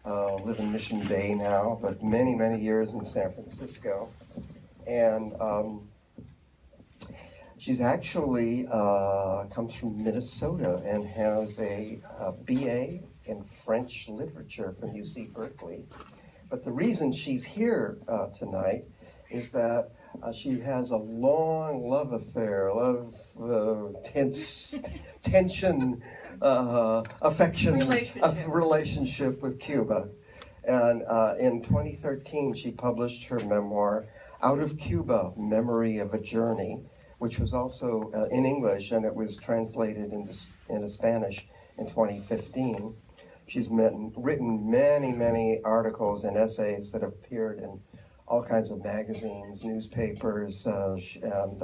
live in Mission Bay now, but many, many years in San Francisco. And she's actually comes from Minnesota and has a BA in French literature from UC Berkeley. But the reason she's here tonight is that she has a long love affair, tension, affection, relationship with Cuba. And in 2013, she published her memoir, Out of Cuba, Memory of a Journey, which was also in English, and it was translated into Spanish in 2015. She's written many, many articles and essays that have appeared in all kinds of magazines, newspapers, and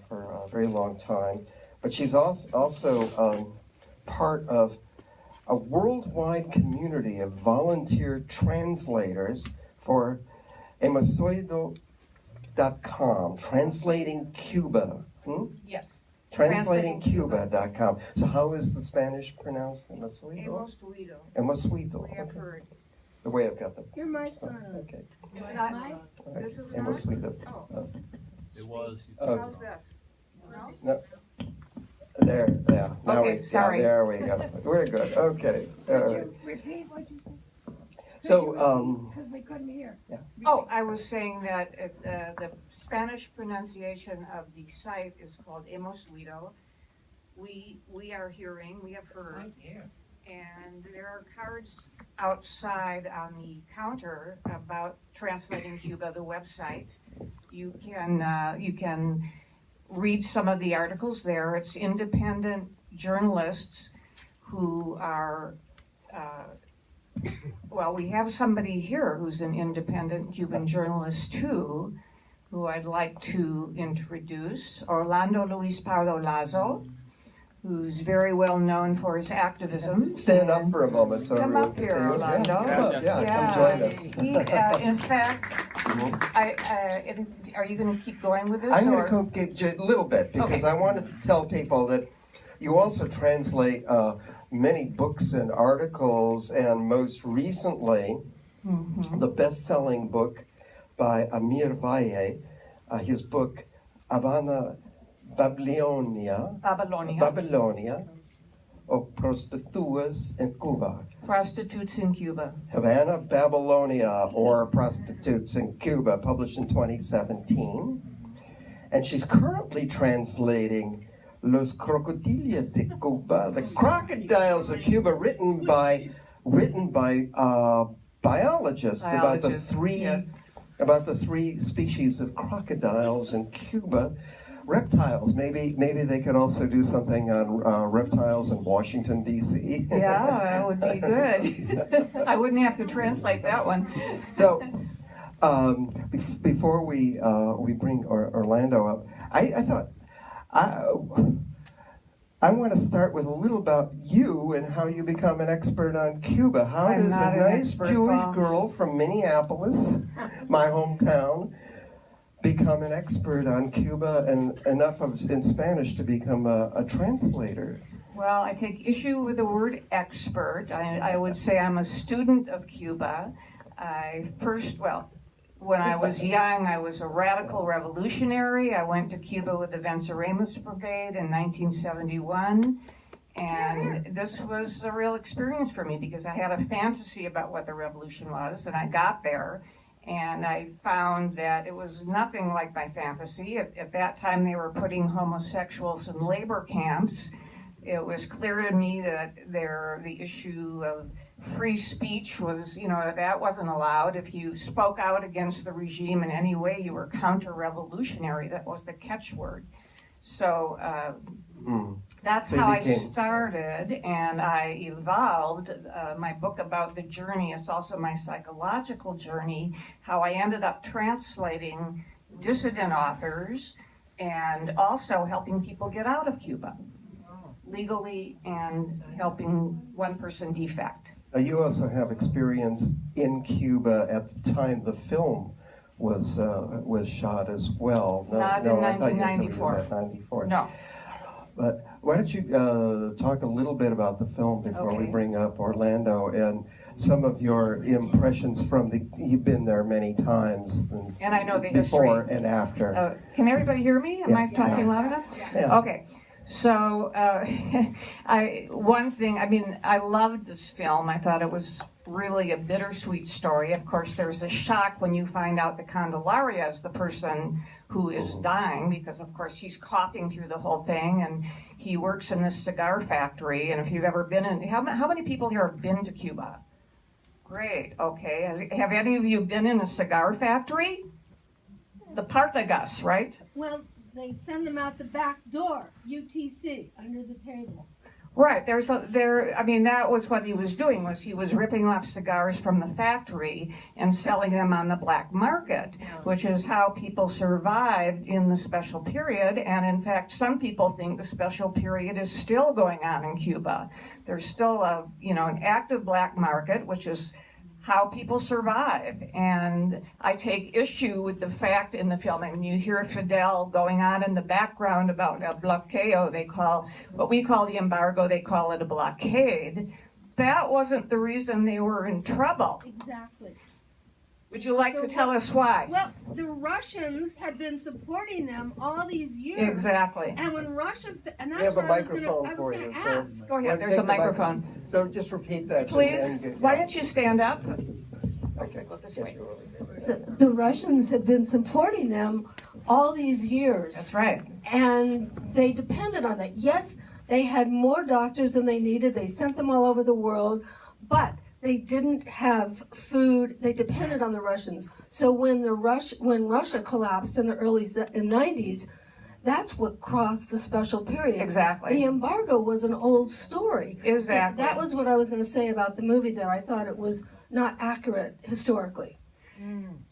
for a very long time. But she's also part of a worldwide community of volunteer translators for Emosoido.com, translating Cuba. Yes. TranslatingCuba.com. So how is the Spanish pronounced? Emosuido. Emosuido. We have heard. The way I've got them. You're my son. Okay. It's not mine? This is not? Emosuido. Oh. It was. How's this? No? No. There, yeah. Now Okay, sorry. there we go. We're good. Okay. Could you repeat what you said? So, Because we couldn't hear. Oh, I was saying that the Spanish pronunciation of the site is called Emosuido. We are hearing, we have heard, and there are cards outside on the counter about Translating Cuba, the website. You can read some of the articles there. It's independent journalists who are well, we have somebody here who's an independent Cuban journalist too, who I'd like to introduce, Orlando Luis Pardo Lazo, who's very well known for his activism. Stand up for a moment so Come everyone up can here, see you. Orlando. Come join us. He, in fact, are you going to keep going with this? I'm going to get a little bit because I want to tell people that you also translate many books and articles, and most recently, the best-selling book by Amir Valle, his book Havana, Babylonia, or Prostitutas in Cuba. Prostitutes in Cuba. Havana, Babylonia, or Prostitutes in Cuba, published in 2017. And she's currently translating Los Crocodiles de Cuba, the Crocodiles of Cuba, written by biologists about the three species of crocodiles in Cuba. Reptiles. Maybe they could also do something on reptiles in Washington, D.C. Yeah, that would be good. I wouldn't have to translate that one. So, before we bring Orlando up, I thought I want to start with a little about you and how you become an expert on Cuba. How does a nice Jewish girl from Minneapolis, my hometown, become an expert on Cuba and enough in Spanish to become a translator? Well, I take issue with the word expert. I would say I'm a student of Cuba. When I was young, I was a radical revolutionary. I went to Cuba with the Venceremos Brigade in 1971. And this was a real experience for me because I had a fantasy about what the revolution was, and I got there. And I found that it was nothing like my fantasy. At that time, they were putting homosexuals in labor camps. It was clear to me that the issue of free speech was, that wasn't allowed. If you spoke out against the regime in any way, you were counter-revolutionary. That was the catchword. So that's how I started, and I evolved. My book about the journey, it's also my psychological journey, how I ended up translating dissident authors and also helping people get out of Cuba legally and helping one person defect. You also have experience in Cuba at the time the film was shot as well. Not in 1994. I thought you said 94. No. But why don't you talk a little bit about the film before we Okay. bring up Orlando and some of your impressions from you've been there many times. And I know the before history. and after. Can everybody hear me? Am I Yeah. talking Yeah. loud enough? Yeah. Okay. So, I loved this film. I thought it was really a bittersweet story. Of course, there's a shock when you find out that Candelaria is the person who is dying, because of course he's coughing through the whole thing, and he works in this cigar factory. And if you've ever been in, how many people here have been to Cuba? Great, okay. Have any of you been in a cigar factory? The Partagas, right? Well, they send them out the back door, UTC, under the table. Right, that was what he was doing, was he was ripping off cigars from the factory and selling them on the black market, which is how people survived in the special period. And in fact, some people think the special period is still going on in Cuba. There's still an active black market, which is how people survive. And I take issue with the fact in the film, I mean, you hear Fidel going on in the background about a bloqueo, what we call the embargo, they call it a blockade. That wasn't the reason they were in trouble. Exactly. Would you like to tell us why? Well, the Russians had been supporting them all these years. Exactly. And when Russia, and We that's have a what I was microphone going for to you. ask. Go ahead, there's Take a the microphone. So just repeat that. Please, why don't you stand up? Okay. Go this way. So the Russians had been supporting them all these years. That's right. And they depended on that. Yes, they had more doctors than they needed. They sent them all over the world, but they didn't have food. They depended on the Russians. So when Russia collapsed in the early 90s, that's what crossed the special period. Exactly. The embargo was an old story. Exactly. So that was what I was going to say about the movie, that I thought it was not accurate historically.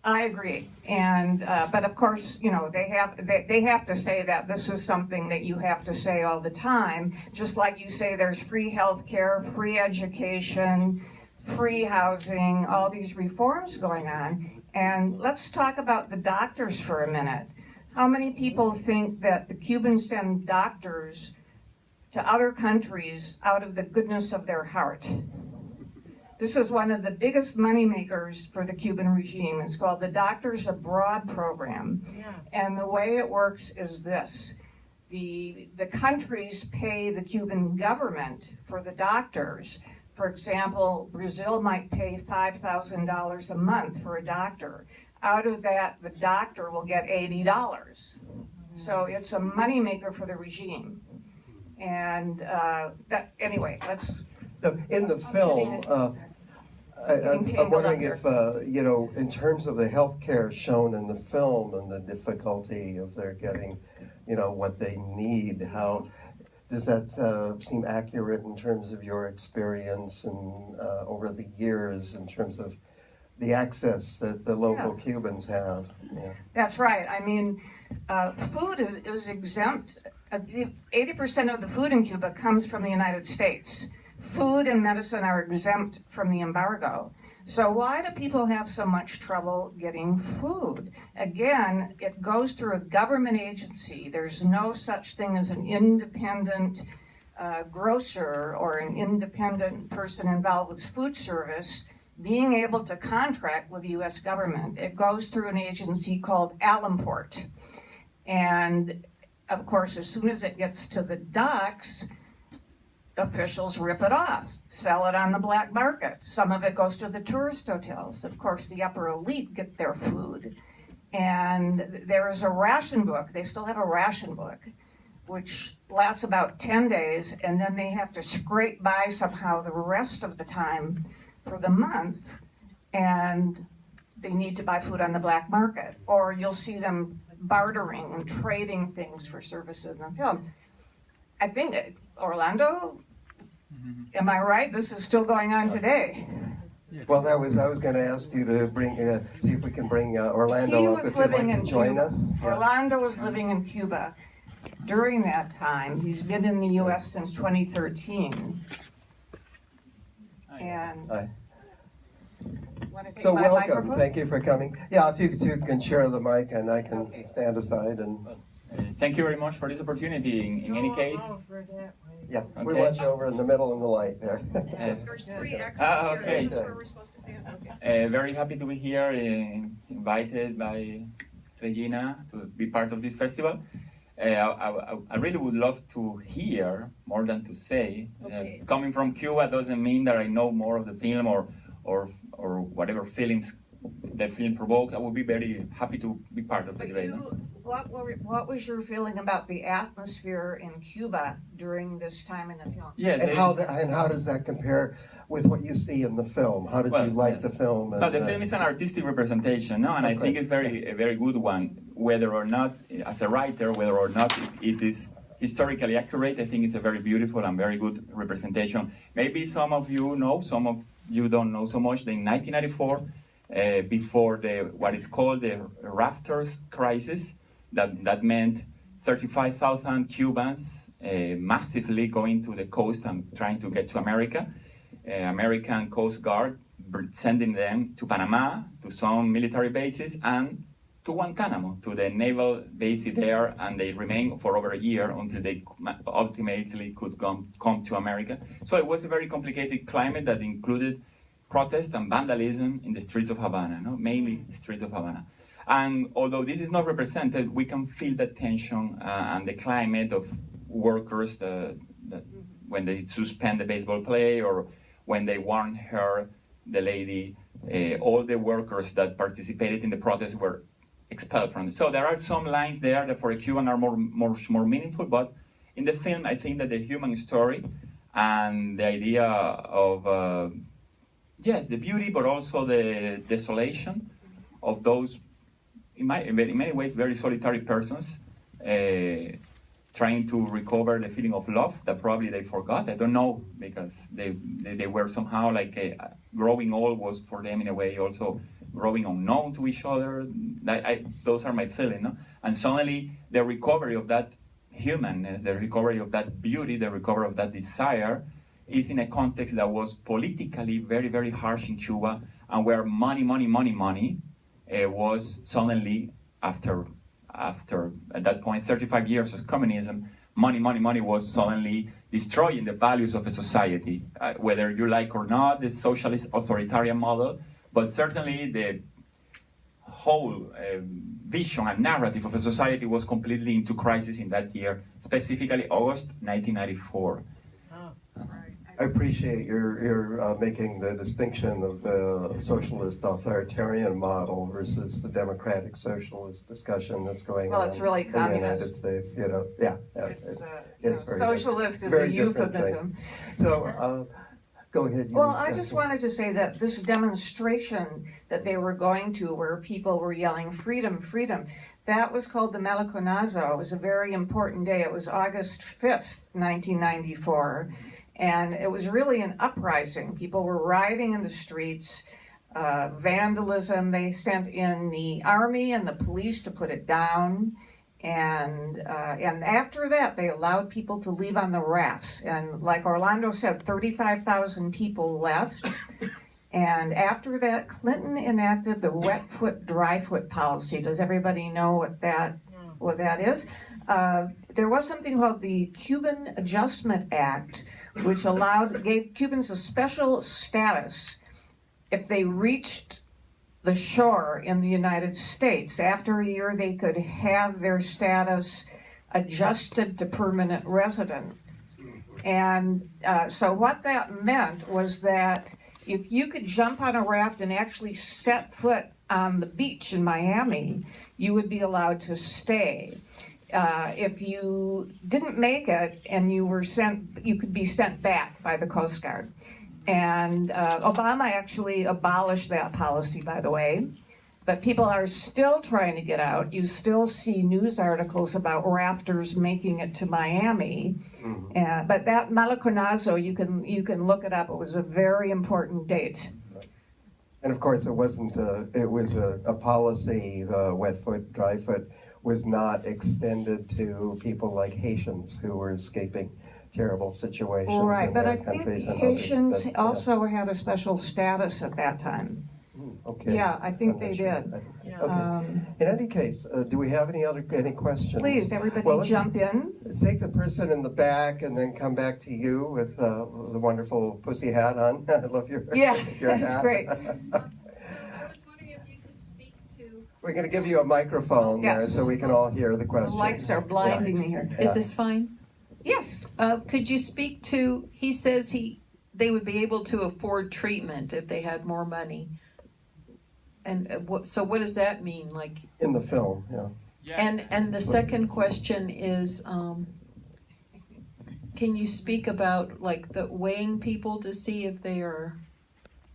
I agree, and but of course, they have to say that. This is something that you have to say all the time. Just like you say, there's free health care, free education, free housing, all these reforms going on. And let's talk about the doctors for a minute. How many people think that the Cubans send doctors to other countries out of the goodness of their heart? This is one of the biggest moneymakers for the Cuban regime. It's called the Doctors Abroad Program. Yeah. And the way it works is this. The countries pay the Cuban government for the doctors. For example, Brazil might pay $5,000 a month for a doctor. Out of that, the doctor will get $80. So it's a moneymaker for the regime. And let's... So in the film, I'm wondering if, in terms of the health care shown in the film and the difficulty of their getting, what they need, how does that seem accurate in terms of your experience and over the years in terms of the access that the local Cubans have? Yeah. That's right. I mean, food is exempt. 80% of the food in Cuba comes from the United States. Food and medicine are exempt from the embargo. So why do people have so much trouble getting food? Again, it goes through a government agency. There's no such thing as an independent grocer or an independent person involved with food service being able to contract with the U.S. government. It goes through an agency called Alimport. And of course, as soon as it gets to the docks, officials rip it off, sell it on the black market. Some of it goes to the tourist hotels. Of course, the upper elite get their food. And there is a ration book. They still have a ration book, which lasts about 10 days, and then they have to scrape by somehow the rest of the time for the month, and they need to buy food on the black market. Or you'll see them bartering and trading things for services in the film. I think Orlando, am I right? This is still going on today. Well, I was going to ask you to see if we can bring Orlando up if you'd like to join us. Yeah. Orlando was living in Cuba during that time. He's been in the U.S. since 2013. And Hi. want to take So my welcome. microphone? Thank you for coming. Yeah, if you two can share the mic and I can stand aside and. thank you very much for this opportunity. In any case, Yeah, we Okay. want you over in the middle in the light there. There's three exits Ah, here. okay. This is where we're supposed to stand. very happy to be here, invited by Regina to be part of this festival. I really would love to hear more than to say. Okay. Coming from Cuba doesn't mean that I know more of the film or whatever feelings the film provoked. I would be very happy to be part of the But debate. what was your feeling about the atmosphere in Cuba during this time in the film? Yes, And how does that compare with what you see in the film? How did you like yes. the film? No, the film is an artistic representation, no, and I think it's a very good one. Whether or not, as a writer, whether or not it is historically accurate, I think it's a very beautiful and very good representation. Maybe some of you know, some of you don't know so much. In 1994, before what is called the Rafters crisis, that meant 35,000 Cubans massively going to the coast and trying to get to America. American Coast Guard sending them to Panama, to some military bases, and to Guantanamo, to the naval base there, and they remained for over a year until they ultimately could come to America. So it was a very complicated climate that included protest and vandalism in the streets of Havana, no? Mainly streets of Havana. And although this is not represented, we can feel the tension and the climate of workers that when they suspend the baseball play or when they warn her, the lady, all the workers that participated in the protest were expelled from it. So there are some lines there that for a Cuban are more meaningful, but in the film I think that the human story and the idea of yes, the beauty, but also the desolation of those, in many ways, very solitary persons trying to recover the feeling of love that probably they forgot. I don't know, because they were somehow like growing old was for them in a way also growing unknown to each other. Those are my feelings. No? And suddenly the recovery of that humanness, the recovery of that beauty, the recovery of that desire is in a context that was politically very, very harsh in Cuba, and where money was suddenly, after at that point 35 years of communism, money was suddenly destroying the values of a society, whether you like or not the socialist authoritarian model, but certainly the whole vision and narrative of a society was completely into crisis in that year, specifically August 1994. I appreciate your making the distinction of the socialist authoritarian model versus the democratic socialist discussion that's going on It's really in the United communist. States. It's very Socialist is very a different euphemism. thing. So, go ahead. Well, I just wanted to say that this demonstration that they were going to, where people were yelling freedom, freedom, that was called the Meliconazo. It was a very important day. It was August 5th, 1994. And it was really an uprising. People were rioting in the streets, vandalism. They sent in the army and the police to put it down. And after that, they allowed people to leave on the rafts. And like Orlando said, 35,000 people left. And after that, Clinton enacted the wet foot, dry foot policy. Does everybody know what that is? There was something called the Cuban Adjustment Act, which gave Cubans a special status if they reached the shore in the United States. After a year, they could have their status adjusted to permanent resident. And so what that meant was that if you could jump on a raft and actually set foot on the beach in Miami, you would be allowed to stay. If you didn't make it and you could be sent back by the Coast Guard. And Obama actually abolished that policy, by the way. But people are still trying to get out. You still see news articles about rafters making it to Miami. Mm-hmm. But that Meliconazo, you can look it up. It was a very important date. And of course, it was a policy, the wet foot, dry foot, was not extended to people like Haitians who were escaping terrible situations right, in but their I think countries and Haitians others. also had a special status at that time. Okay. Yeah, I think they did. Okay. In any case, do we have any questions? Please, everybody let's jump in. take the person in the back and then come back to you with the wonderful pussy hat on. I love your your That's hat. great. I was wondering if you could speak to. We're going to give you a microphone there Yes. so we can all hear the The question. lights are blinding me here. Is this fine? Yes. Could you speak to, he says they would be able to afford treatment if they had more money. And so what does that mean? Like, In the film, yeah. and the second question is, can you speak about like the weighing people to see if they are,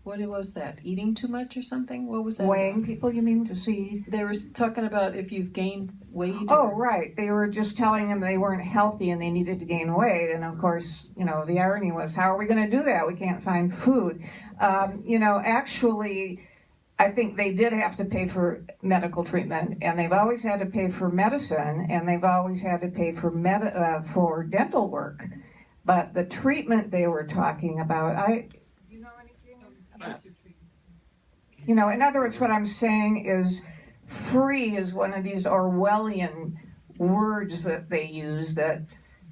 what was that? Eating too much or something? What was that? Weighing people, you mean, to see? They were talking about if you've gained weight. Oh, right. They were just telling them they weren't healthy and they needed to gain weight. And of course, the irony was, how are we going to do that? We can't find food. Actually, I think they did have to pay for medical treatment, and they've always had to pay for medicine, and they've always had to pay for for dental work. But the treatment they were talking about, do you know anything about? In other words, what I'm saying is, free is one of these Orwellian words that they use that,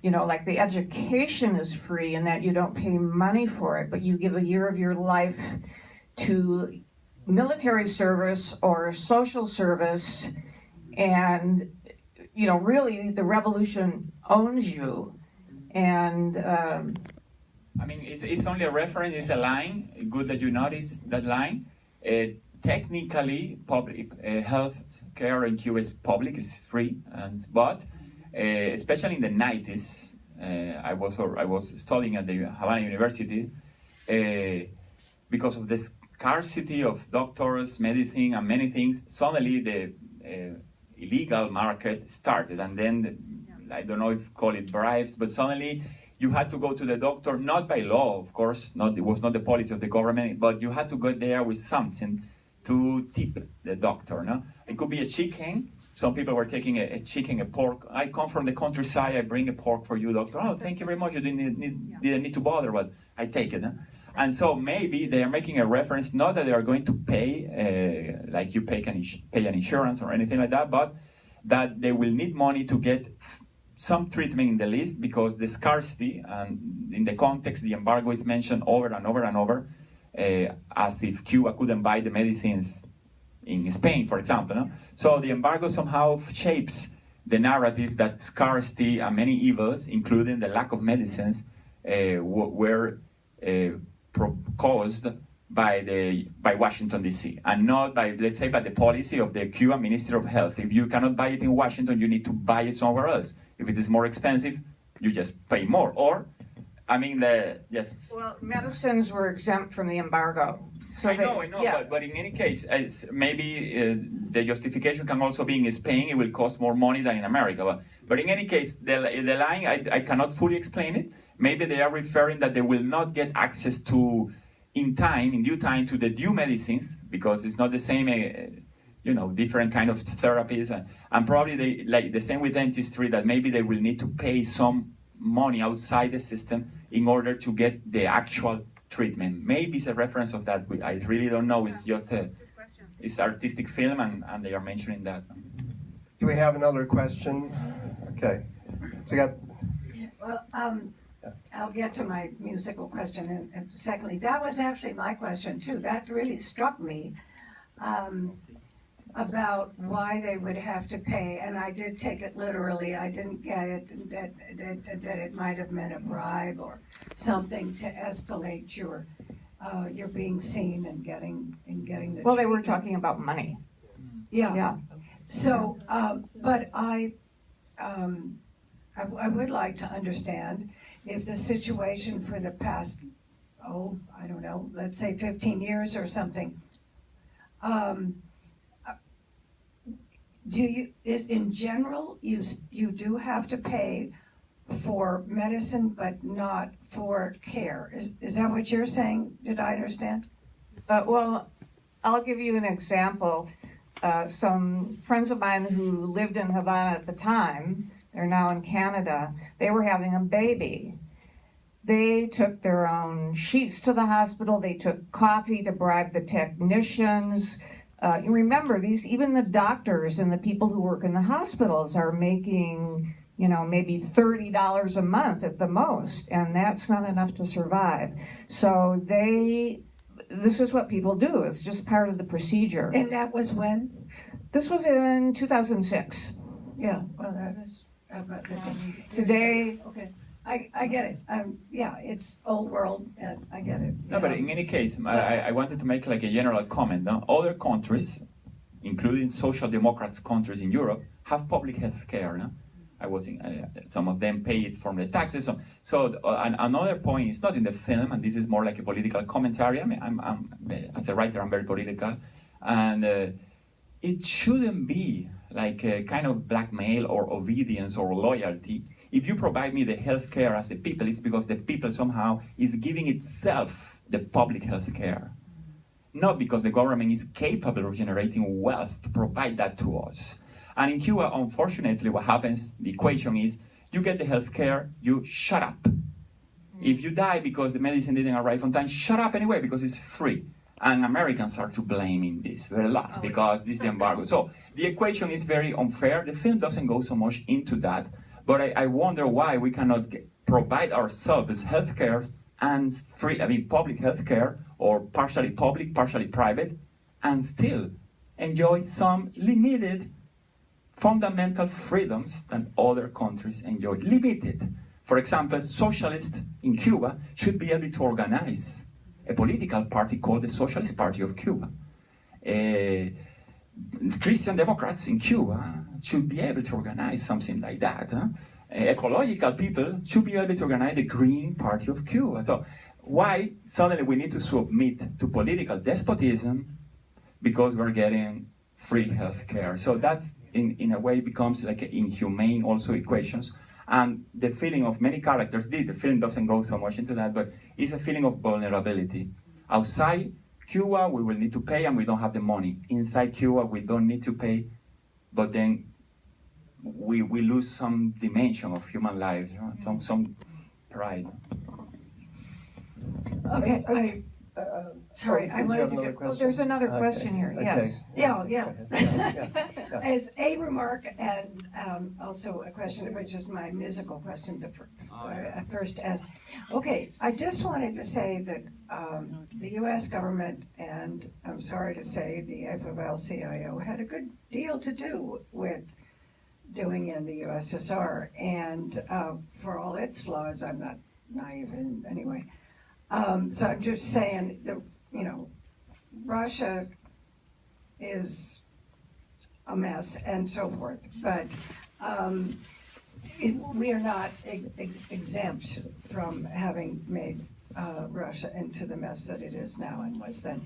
like the education is free and that you don't pay money for it, but you give a year of your life to military service or social service, and really the revolution owns you. And I mean, it's only a reference, it's a line. Good that you noticed that line. Technically, public health care in Cuba is public, is free, but especially in the 90s, I was studying at the Havana University because of the scarcity of doctors, medicine, and many things. Suddenly, the illegal market started, and then I don't know if call it bribes, but suddenly you had to go to the doctor, not by law, of course, it was not the policy of the government, but you had to go there with something to tip the doctor. No? It could be a chicken. Some people were taking a chicken, a pork. I come from the countryside, I bring a pork for you, doctor. Oh, thank you very much, you didn't need to bother, but I take it. No? And so maybe they are making a reference, not that they are going to pay, like you pay an insurance or anything like that, but that they will need money to get some treatment in the list, because the scarcity, and in the context, the embargo is mentioned over and over and over, as if Cuba couldn't buy the medicines in Spain, for example. No? So the embargo somehow shapes the narrative that scarcity and many evils, including the lack of medicines, were caused by Washington D.C. and not by, let's say, by the policy of the Cuban Ministry of Health. If you cannot buy it in Washington, you need to buy it somewhere else. If it is more expensive, you just pay more. Or, I mean, yes. Well, medicines were exempt from the embargo. So I know, yeah. but in any case, maybe the justification can also be in Spain, it will cost more money than in America. But in any case, the line, I cannot fully explain it. Maybe they are referring that they will not get access to, in due time, to the due medicines, because it's not the same, different kind of therapies. And probably they, like the same with dentistry, that maybe they will need to pay some money outside the system in order to get the actual treatment. Maybe it's a reference of that. I really don't know. It's just it's artistic film, and they are mentioning that. Do we have another question? Okay. So we got. Well, I'll get to my musical question. And secondly, that was actually my question too. That really struck me about why they would have to pay. And I did take it literally. I didn't get it that it might have meant a bribe or something to escalate your being seen and getting the. Well, they were talking about money. Yeah. So, but I would like to understand if the situation for the past, I don't know, let's say 15 years or something, in general, you do have to pay for medicine, but not for care. Is that what you're saying? Did I understand? Well, I'll give you an example. Some friends of mine who lived in Havana at the time, they're now in Canada, they were having a baby. They took their own sheets to the hospital. They took coffee to bribe the technicians. You remember, even the doctors and the people who work in the hospitals are making, maybe $30 a month at the most, and that's not enough to survive. So this is what people do. It's just part of the procedure. And that was when? This was in 2006. Yeah, well, that is, Today, okay. I get it. Yeah, it's old world, and I get it. No, but in any case, I wanted to make like a general comment. No? Other countries, including social democrats countries in Europe, have public health care. No? I was in, some of them pay it from the taxes. So another point is not in the film, and this is more like a political commentary. I mean, I'm as a writer, I'm very political, and it shouldn't be like a kind of blackmail or obedience or loyalty. If you provide me the health care as a people, it's because the people somehow is giving itself the public health care. Not because the government is capable of generating wealth to provide that to us. And in Cuba, unfortunately, what happens, the equation is, you get the health care, you shut up. If you die because the medicine didn't arrive on time, shut up anyway, because it's free. And Americans are to blame in this very lot, because this is the embargo. So the equation is very unfair. The film doesn't go so much into that. But I wonder why we cannot provide ourselves health care and public health care, or partially public, partially private, and still enjoy some limited fundamental freedoms that other countries enjoy. Limited. For example, socialists in Cuba should be able to organize a political party called the Socialist Party of Cuba. Christian Democrats in Cuba should be able to organize something like that. Ecological people should be able to organize the Green Party of Cuba. So why suddenly we need to submit to political despotism because we're getting free health care? So that's in a way becomes like inhumane also equations. And the feeling of many characters, the film doesn't go so much into that, but it's a feeling of vulnerability. Outside Cuba, we will need to pay and we don't have the money. Inside Cuba, we don't need to pay, but then we lose some dimension of human life, some pride. Okay, sorry, I did you wanted have to another get, question? there's another question here, Okay. yes. yeah. Yeah. As a remark and also a question, which is my musical question to first ask. Okay, I just wanted to say that the U.S. government, and I'm sorry to say the AFL-CIO, had a good deal to do with doing in the USSR, and for all its flaws, I'm not naive in any way. So I'm just saying that, Russia is a mess and so forth, but we are not exempt from having made Russia into the mess that it is now and was then.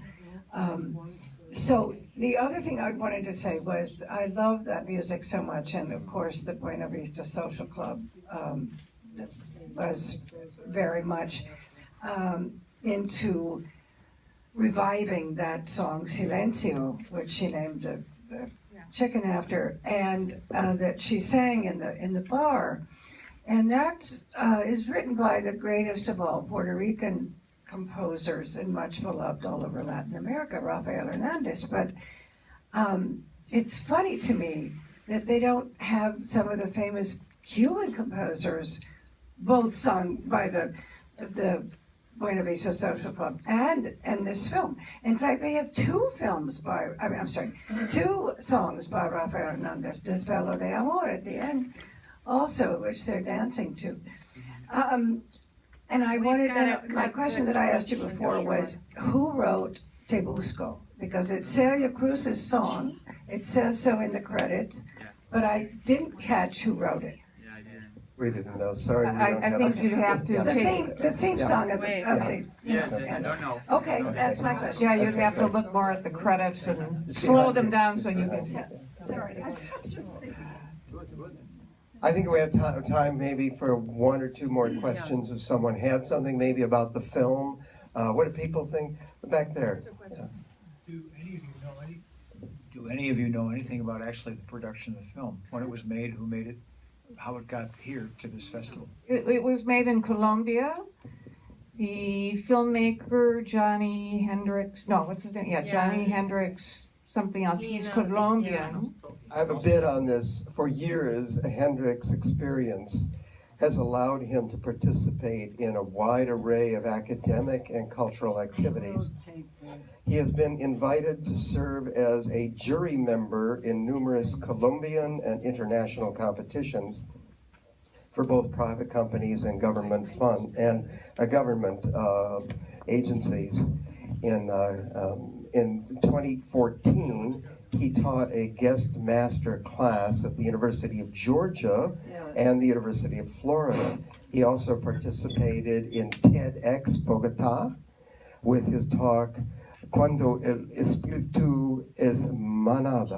So the other thing I wanted to say was I love that music so much, and of course the Buena Vista Social Club was very much into reviving that song Silencio, which she named the chicken after, and that she sang in the bar, and that is written by the greatest of all Puerto Rican composers and much beloved all over Latin America, Rafael Hernandez. But it's funny to me that they don't have some of the famous Cuban composers both sung by the Buena Vista Social Club and this film. In fact, they have two songs by Rafael Hernandez, Desvelo de Amor at the end, also, which they're dancing to. And I my question that I asked you before was, who wrote Te Busco? Because it's Celia Cruz's song, it says so in the credits, but I didn't catch who wrote it. We didn't know, sorry. I think you have to take... The theme song of the... Yes, I don't know. Okay, that's my question. Yeah, you'd have to look more at the credits and slow them down so you can see. Sorry. I think we have time maybe for one or two more questions if someone had something maybe about the film. What do people think? Back there. Yeah. Do any of you know anything about actually the production of the film? When it was made, who made it, how it got here to this festival? It was made in Colombia. The filmmaker, Johnny Hendricks, Johnny Hendricks something else. He's Colombian. I have a bit on this. For years, Hendrix' experience has allowed him to participate in a wide array of academic and cultural activities. He has been invited to serve as a jury member in numerous Colombian and international competitions for both private companies and government government agencies. In 2014, he taught a guest master class at the University of Georgia and the University of Florida. He also participated in TEDx Bogota with his talk, Cuando el Espíritu es manad,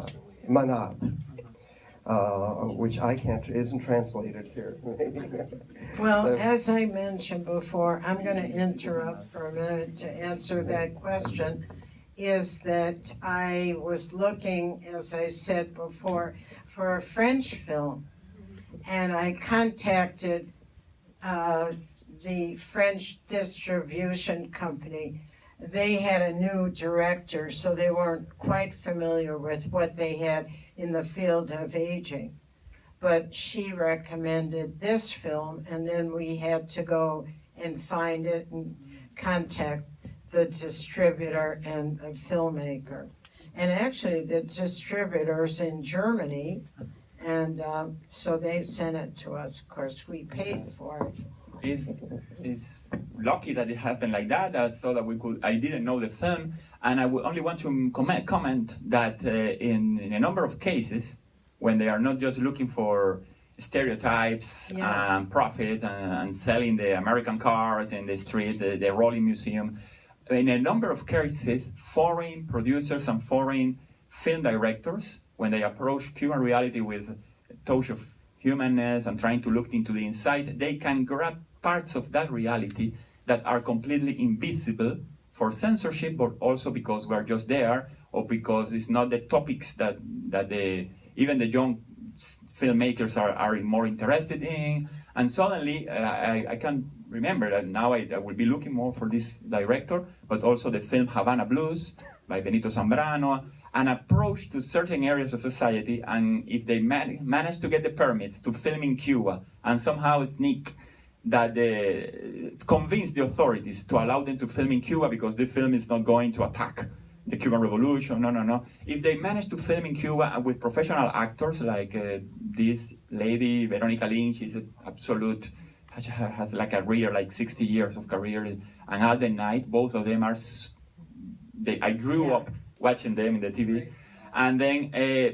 which isn't translated here. Well, as I mentioned before, I'm going to interrupt for a minute to answer that question, is that I was looking, as I said before, for a French film, and I contacted the French distribution company. They had a new director, so they weren't quite familiar with what they had in the field of aging. But she recommended this film, and then we had to go and find it and contact the distributor and the filmmaker. And actually, the distributor's in Germany, and so they sent it to us. Of course, we paid for it. It's lucky that it happened like that, so that we could. I didn't know the film, and I would only want to comment that in a number of cases, when they are not just looking for stereotypes and profits and selling the American cars in the street, the rolling museum, in a number of cases, foreign producers and foreign film directors, when they approach Cuban reality with a touch of humanness and trying to look into the inside, they can grab parts of that reality that are completely invisible for censorship, but also because we're just there, or because it's not the topics that even the young filmmakers are more interested in. And suddenly, I can remember that now I will be looking more for this director, but also the film Havana Blues by Benito Zambrano, an approach to certain areas of society, and if they manage to get the permits to film in Cuba and somehow sneak that convince the authorities to allow them to film in Cuba because the film is not going to attack the Cuban Revolution, no. If they manage to film in Cuba with professional actors like this lady, Veronica Lynn, she's an absolute, has like a career, like 60 years of career, and Alden Knight, both of them are, I grew up watching them in the TV. And then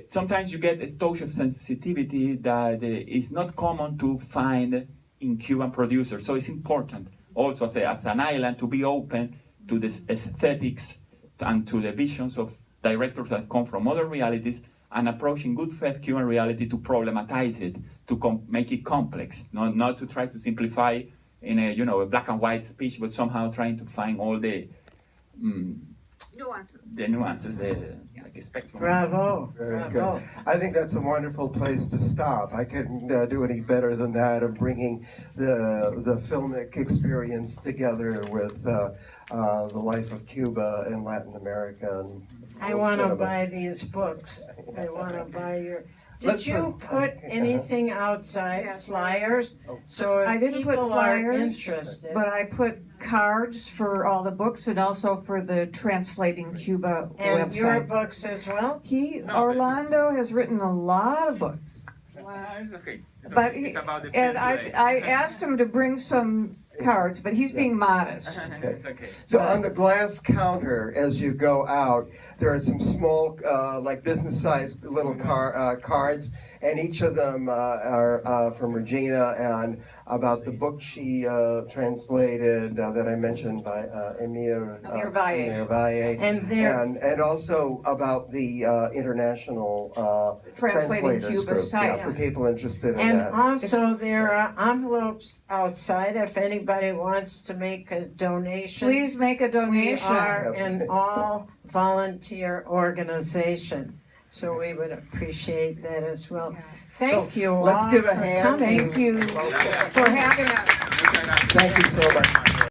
sometimes you get a touch of sensitivity that is not common to find in Cuban producers. So it's important also as an island to be open to the aesthetics and to the visions of directors that come from other realities, and approaching good faith Cuban reality to problematize it, to make it complex, not to try to simplify in a black and white speech, but somehow trying to find all the nuances, like a spectrum. Bravo. Very good. I think that's a wonderful place to stop. I couldn't do any better than that, of bringing the filmic experience together with the life of Cuba and Latin America. And I want to buy these books. I want to buy your... Did you put anything outside, flyers? So if I didn't put people are flyers, interested. but I put cards for all the books and also for the Translating Cuba And website. your books as well? Orlando has written a lot of books. It's okay. But it's about the and film today. I asked him to bring some cards, but he's being modest. Okay. So on the glass counter, as you go out, there are some small, like business-sized little cards, and each of them are from Regina and about the book she translated that I mentioned by Emir Valle, and also about the international Translating Cuba group, site. for people interested in And that. also there are envelopes outside if anybody wants to make a donation. Please make a We donation. are an all-volunteer organization, so we would appreciate that as well. Thank you all Let's give a for hand. coming. Thank you for having us. Thank you so much.